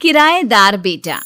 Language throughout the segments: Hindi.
किराएदार बेटा।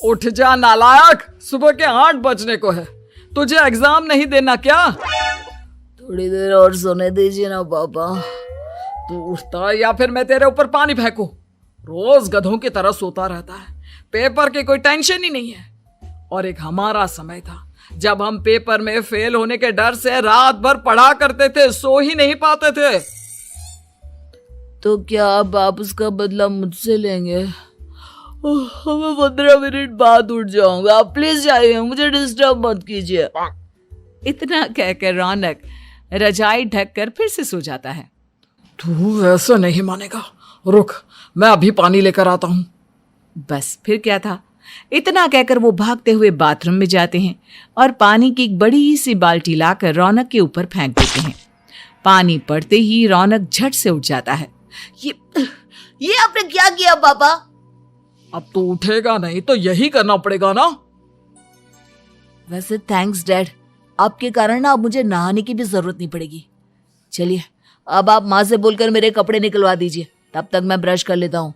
उठ जा नालायक, सुबह के 8 बजने को है। तुझे एग्जाम नहीं देना क्या? थोड़ी देर और सोने दीजिए ना पापा। तू उठता या फिर मैं तेरे ऊपर पानी फेंकूं? रोज गधों की तरह सोता रहता है, पेपर की कोई टेंशन ही नहीं है। और एक हमारा समय था जब हम पेपर में फेल होने के डर से रात भर पढ़ा करते थे, सो ही नहीं पाते थे। तो क्या अब आप उसका बदला मुझसे लेंगे? मैं 15 मिनट बाद उठ जाऊंगा, आप प्लीज जाइए, मुझे डिस्टर्ब मत कीजिए। इतना कहकर रौनक रजाई ढककर फिर से सो जाता है। तू ऐसा नहीं मानेगा, रुक मैं अभी पानी लेकर आता हूं। बस फिर क्या था, इतना कहकर वो भागते हुए बाथरूम में जाते हैं और पानी की एक बड़ी सी बाल्टी लाकर रौनक के ऊपर फेंक देते हैं। पानी पड़ते ही रौनक झट से उठ जाता है। ये आपने क्या किया पापा? अब तो उठेगा नहीं तो यही करना पड़ेगा ना। वैसे थैंक्स डैड, आपके कारण ना अब मुझे नहाने की भी जरूरत नहीं पड़ेगी। चलिए अब आप माँ से बोलकर मेरे कपड़े निकलवा दीजिए, तब तक मैं ब्रश कर लेता हूँ।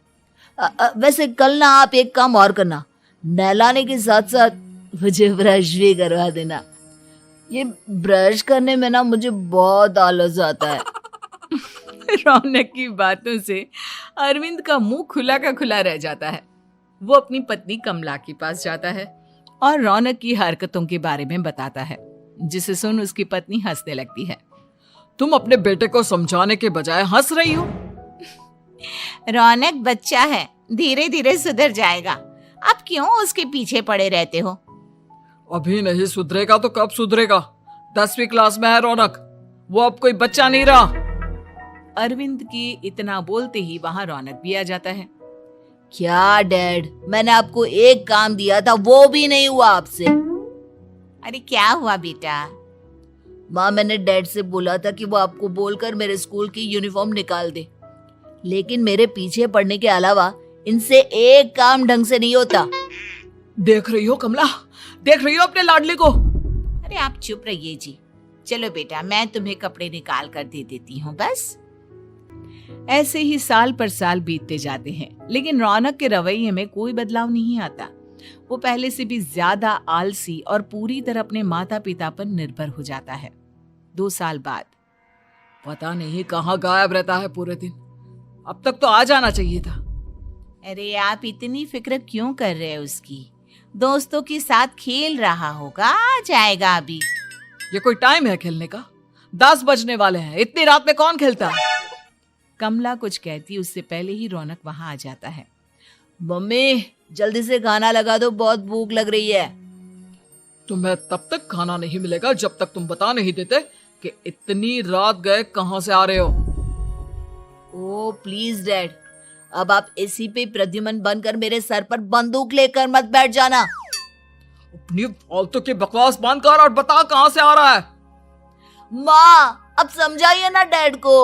वैसे कल ना आप एक काम और करना, नहलाने के साथ साथ मुझे ब्रश भी करवा देना। ये ब्रश करने में ना मुझे बहुत आलस आता है। रौनक की बातों से अरविंद का मुंह खुला का खुला रह जाता है। वो अपनी पत्नी कमला के पास जाता है और रौनक की हरकतों के बारे में बताता है, जिसे सुन उसकी पत्नी हंसने लगती है। तुम अपने बेटे को समझाने के बजाय हंस रही हो। रौनक बच्चा है, धीरे धीरे सुधर जाएगा, आप क्यों उसके पीछे पड़े रहते हो? अभी नहीं सुधरेगा तो कब सुधरेगा? 10वीं क्लास में है रौनक, वो अब कोई बच्चा नहीं रहा। अरविंद की इतना बोलते ही वहां रौनक भी आ जाता है। क्या डैड, मैंने आपको एक काम दिया था, वो भी नहीं हुआ आपसे। अरे क्या हुआ बेटा? माँ, मैंने डैड से बोला था कि वो आपको बोलकर मेरे स्कूल की यूनिफॉर्म निकाल दे, लेकिन मेरे पीछे पड़ने के अलावा इनसे एक काम ढंग से नहीं होता। देख रही हो कमला, देख रही हो अपने लाडले को? अरे आप चुप रहिए जी। चलो बेटा, मैं तुम्हें कपड़े निकाल कर दे देती हूँ। बस ऐसे ही साल पर साल बीतते जाते हैं, लेकिन रौनक के रवैये में कोई बदलाव नहीं आता। वो पहले से भी ज्यादा आलसी और पूरी तरह अपने माता पिता पर निर्भर हो जाता है। 2 साल बाद पता नहीं कहाँ गायब रहता है पूरे दिन, अब तक तो आ जाना चाहिए था। अरे आप इतनी फिक्र क्यों कर रहे हैं उसकी? दोस्तों के साथ खेल रहा होगा, आ जाएगा अभी। ये कोई टाइम है खेलने का? 10 बजने वाले हैं, इतनी रात में कौन खेलता है? कमला कुछ कहती उससे पहले ही रौनक वहां आ जाता है। मम्मी जल्दी से खाना लगा दो, बहुत भूख लग रही है। तुम्हें तब तक खाना नहीं मिलेगा जब तक तुम बता नहीं देते कि इतनी रात गए कहां से आ रहे हो। ओ प्लीज डैड, अब आप एसी पे प्रद्युमन बनकर मेरे सर पर बंदूक लेकर मत बैठ जाना। अपनी फालतू की बकवास बंद कर और बता कहां से आ रहा है। माँ अब समझाइए ना डैड को।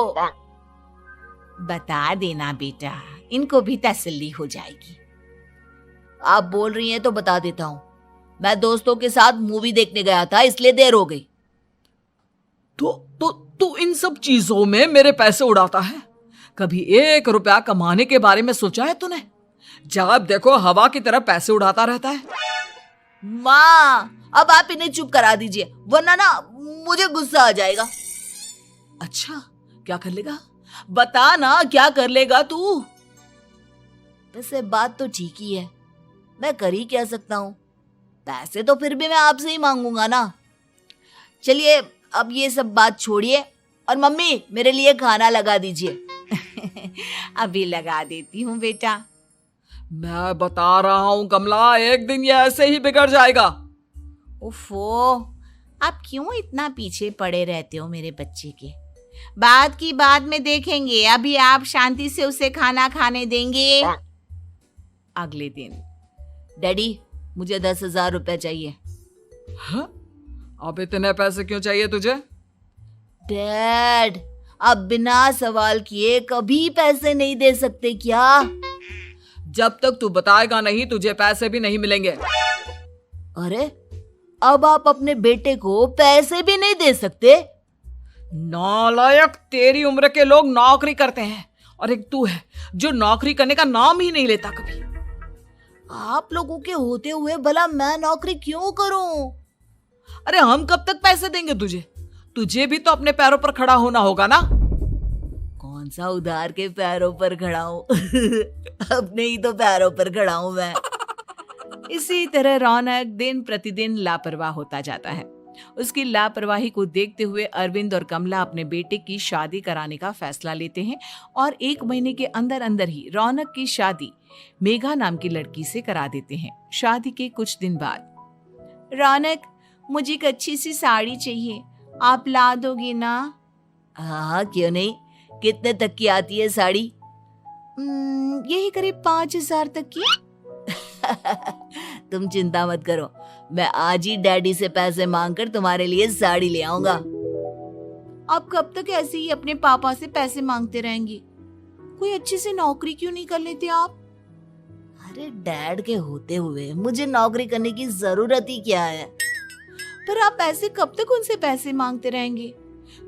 बता देना बेटा, इनको भी तसल्ली हो जाएगी। आप बोल रही हैं तो बता देता हूँ, मैं दोस्तों के साथ मूवी देखने गया था, इसलिए देर हो गई। तो इन सब चीजों में मेरे पैसे उड़ाता है। कभी 1 रुपया कमाने के बारे में सोचा है तूने? जब देखो हवा की तरह पैसे उड़ाता रहता है। माँ अब आप इन्हें चुप करा दीजिए, वरना ना मुझे गुस्सा आ जाएगा। अच्छा क्या कर लेगा? बता ना क्या कर लेगा तू? वैसे बात तो ठीक ही है, मैं कर ही क्या सकता हूँ। पैसे तो फिर भी मैं आपसे ही मांगूंगा ना। चलिए अब ये सब बात छोड़िए और मम्मी मेरे लिए खाना लगा दीजिए। अभी लगा देती हूँ बेटा। मैं बता रहा हूँ कमला, एक दिन ये ऐसे ही बिगड़ जाएगा। ओफो, आप क्यों इतना पीछे पड़े रहते हो मेरे बच्चे के? बात की बाद में देखेंगे, अभी आप शांति से उसे खाना खाने देंगे। अगले दिन डैडी मुझे 10,000 रुपए चाहिए। हाँ? अब इतने पैसे क्यों चाहिए तुझे? डैड आप बिना सवाल किए कभी पैसे नहीं दे सकते क्या? जब तक तू बताएगा नहीं तुझे पैसे भी नहीं मिलेंगे। अरे अब आप अपने बेटे को पैसे भी नहीं दे सकते? नालायक, तेरी उम्र के लोग नौकरी करते हैं और एक तू है जो नौकरी करने का नाम ही नहीं लेता कभी। आप लोगों के होते हुए भला मैं नौकरी क्यों करूं? अरे हम कब तक पैसे देंगे तुझे? तुझे भी तो अपने पैरों पर खड़ा होना होगा ना। कौन सा उधार के पैरों पर खड़ा हूं? अपने ही तो पैरों पर खड़ा हूं मैं। इसी तरह रौनक दिन प्रतिदिन लापरवाह होता जाता है। उसकी लापरवाही को देखते हुए अरविंद और कमला अपने बेटे की शादी कराने का फैसला लेते हैं और 1 महीने के अंदर अंदर ही रौनक की शादी मेघा नाम की लड़की से करा देते हैं। शादी के कुछ दिन बाद, रौनक, मुझे एक अच्छी सी साड़ी चाहिए, आप ला दोगी ना? हाँ, क्यों नहीं। कितने तक की आती है साड़ी? यही करीब 5,000 तक की। तुम चिंता मत करो, मैं आज ही डैडी से पैसे मांगकर तुम्हारे लिए साड़ी ले आऊंगा। आप कब तक ऐसे ही अपने पापा से पैसे मांगते रहेंगी? कोई अच्छी सी नौकरी क्यों नहीं कर लेते आप? अरे डैड के होते हुए मुझे नौकरी करने की जरूरत ही क्या है? पर आप ऐसे कब तक उनसे पैसे मांगते रहेंगे?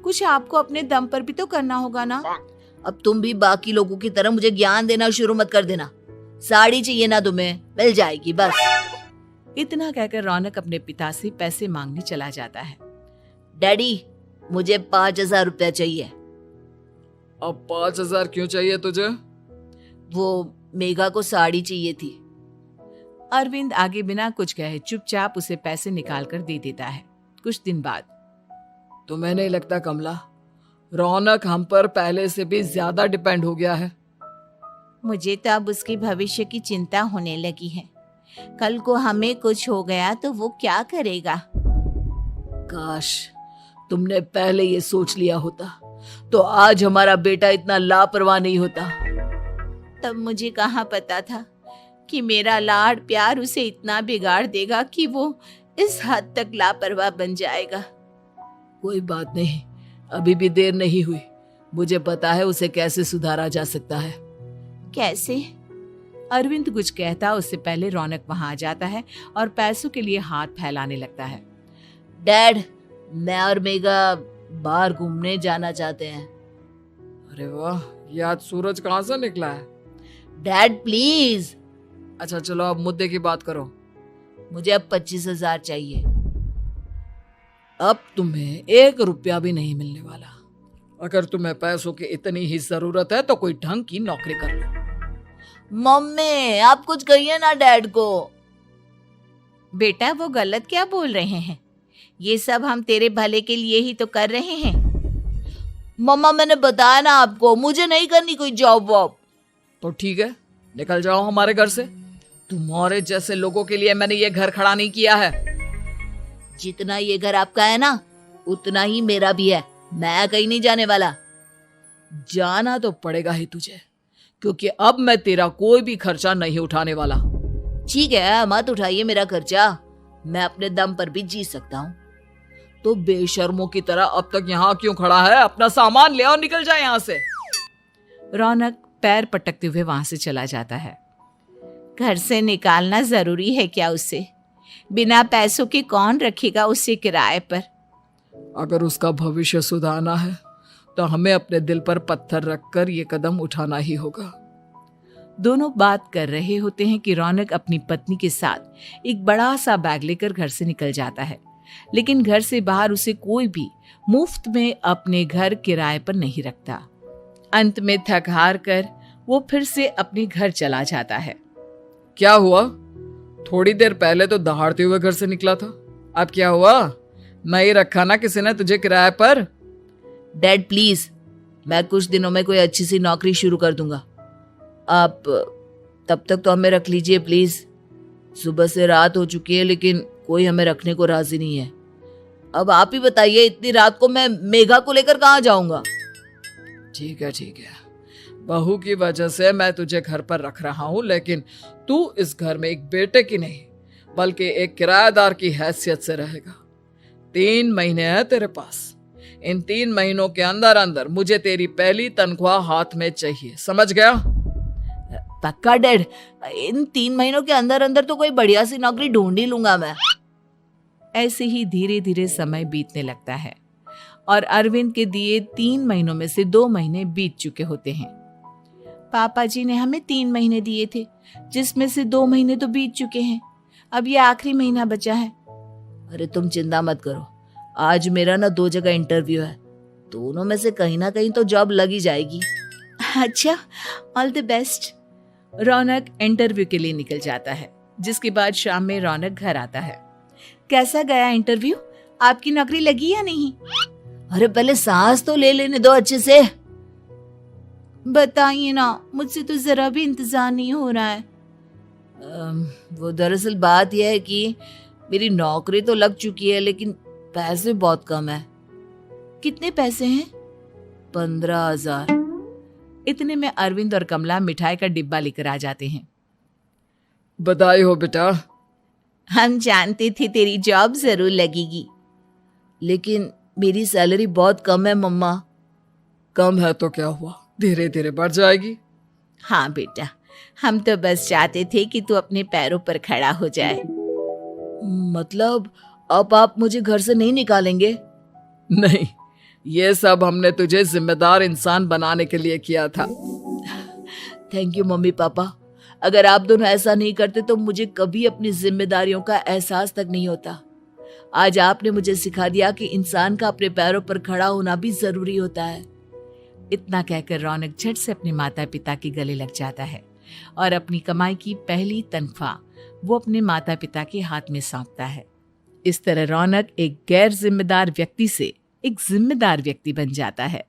कुछ आपको अपने दम पर भी तो करना होगा ना। अब तुम भी बाकी लोगों की तरह मुझे ज्ञान देना शुरू मत कर देना। साड़ी चाहिए ना तुम्हें, मिल जाएगी बस। इतना कहकर रौनक अपने पिता से पैसे मांगने चला जाता है। डैडी, मुझे 5,000 रुपया चाहिए। अब 5,000 क्यों चाहिए तुझे? वो मेघा को साड़ी चाहिए थी। अरविंद आगे बिना कुछ कहे चुपचाप उसे पैसे निकाल कर दे देता है। कुछ दिन बाद, तुम्हें नहीं लगता कमला, रौनक हम पर पहले से भी ज्यादा डिपेंड हो गया है? मुझे तो अब उसके भविष्य की चिंता होने लगी है। कल को हमें कुछ हो गया तो वो क्या करेगा? काश तुमने पहले ये सोच लिया होता तो आज हमारा बेटा इतना लापरवाह नहीं होता। तब मुझे कहाँ पता था कि मेरा लाड प्यार उसे इतना बिगाड़ देगा कि वो इस हद तक लापरवाह बन जाएगा। कोई बात नहीं, अभी भी देर नहीं हुई। मुझे पता है उसे कैसे सुधारा जा सकता है। कैसे? अरविंद कुछ कहता उससे पहले रौनक वहां आ जाता है और पैसों के लिए हाथ फैलाने लगता है। डैड, मैं और मेघा बाहर घूमने जाना चाहते हैं। अरे वाह, ये आज सूरज कहाँ से निकला है? Dad please. अच्छा चलो अब मुद्दे की बात करो। मुझे अब 25,000 चाहिए। अब तुम्हें 1 रुपया भी नहीं मिलने वाला। अगर तुम्हें पैसों की इतनी ही जरूरत है तो कोई ढंग की नौकरी कर लो। मम्मी, आप कुछ कहिए ना डैड को। बेटा, वो गलत क्या बोल रहे हैं? ये सब हम तेरे भले के लिए ही तो कर रहे हैं। मम्मा, मैंने बताया ना आपको, मुझे नहीं करनी कोई जॉब वॉब। तो ठीक है, निकल जाओ हमारे घर से। तुम्हारे जैसे लोगों के लिए मैंने ये घर खड़ा नहीं किया है। जितना ये घर आपका है ना, उतना ही मेरा भी है। मैं कहीं नहीं जाने वाला। जाना तो पड़ेगा ही तुझे, क्योंकि अब मैं तेरा कोई भी खर्चा नहीं उठाने वाला। ठीक है, मत उठाइए मेरा खर्चा, मैं अपने दम पर भी जी सकता हूँ। तो बेशर्मों की तरह अब तक यहाँ क्यों खड़ा है? अपना सामान ले और निकल जाए यहाँ से। रौनक पैर पटकते हुए वहां से चला जाता है। घर से निकालना जरूरी है क्या उसे? बिना पैसों के कौन रखेगा उसे किराए पर? अगर उसका भविष्य सुधारना है तो हमें अपने दिल पर पत्थर रखकर ये कदम उठाना ही होगा। दोनों बात कर रहे होते हैं कि रौनक अपनी पत्नी के साथ एक बड़ा सा बैग लेकर घर से निकल जाता है, लेकिन घर से बाहर उसे कोई भी मुफ्त में अपने घर किराए पर नहीं रखता। अंत में थक हार कर वो फिर से अपने घर चला जाता है। क्या हुआ? थोड़ी देर पहले तो दहाड़ते हुए घर से निकला था, अब क्या हुआ? नहीं रखा ना किसी ने तुझे किराए पर? डैड प्लीज, मैं कुछ दिनों में कोई अच्छी सी नौकरी शुरू कर दूंगा। आप तब तक तो हमें रख लीजिए प्लीज। सुबह से रात हो चुकी है लेकिन कोई हमें रखने को राजी नहीं है। अब आप ही बताइए, इतनी रात को मैं मेघा को लेकर कहाँ जाऊंगा? ठीक है, बहू की वजह से मैं तुझे घर पर रख रहा हूँ, लेकिन तू इस घर में एक बेटे की नहीं बल्कि एक किराएदार की हैसियत से रहेगा। 3 महीने हैं तेरे पास। इन 3 महीनों के अंदर अंदर मुझे तेरी पहली तनख्वाह हाथ में चाहिए, समझ गया? पक्का डैड, इन 3 महीनों के अंदर अंदर तो कोई बढ़िया सी नौकरी ढूंढ ही लूंगा मैं। ऐसे ही धीरे धीरे समय बीतने लगता है और अरविंद के दिए 3 महीनों में से 2 महीने बीत चुके होते हैं। पापा जी ने हमें 3 महीने दिए थे, जिसमें से 2 महीने तो बीत चुके हैं। अब ये आखिरी महीना बचा है। अरे तुम चिंता मत करो, आज मेरा ना 2 जगह इंटरव्यू है, दोनों में से कहीं ना कहीं तो जॉब लग ही जाएगी। अच्छा, all the best. Raunak interview के लिए निकल जाता है, जिसके बाद शाम में रौनक घर आता है। कैसा गया इंटरव्यू? आपकी नौकरी लगी या नहीं? अरे पहले सांस तो ले लेने दो अच्छे से। बताइए ना, मुझसे तो जरा भी इंतजार नहीं हो रहा है। वो दरअसल बात यह है कि मेरी नौकरी तो लग चुकी है, लेकिन पैसे बहुत कम है। कितने पैसे हैं? 15,000। इतने में अरविंद और कमला मिठाई का डिब्बा लेकर आ जाते हैं। बधाई हो बेटा। हम जानते थे तेरी जॉब जरूर लगेगी। लेकिन मेरी सैलरी बहुत कम है मम्मा। कम है तो क्या हुआ, धीरे धीरे बढ़ जाएगी। हाँ बेटा, हम तो बस चाहते थे कि तू अपने पैरों पर खड़ा हो जाए। मतलब अब आप मुझे घर से नहीं निकालेंगे? नहीं, ये सब हमने तुझे जिम्मेदार इंसान बनाने के लिए किया था। Thank you mummy papa. अगर आप दोनों ऐसा नहीं करते तो मुझे कभी अपनी जिम्मेदारियों का एहसास तक नहीं होता। आज आपने मुझे सिखा दिया कि इंसान का अपने पैरों पर खड़ा होना भी जरूरी होता है। इतना कहकर रौनक झट से अपने माता पिता के गले लग जाता है और अपनी कमाई की पहली तनख्वाह वो अपने माता पिता के हाथ में सौंपता है। इस तरह रौनक एक गैर जिम्मेदार व्यक्ति से एक जिम्मेदार व्यक्ति बन जाता है।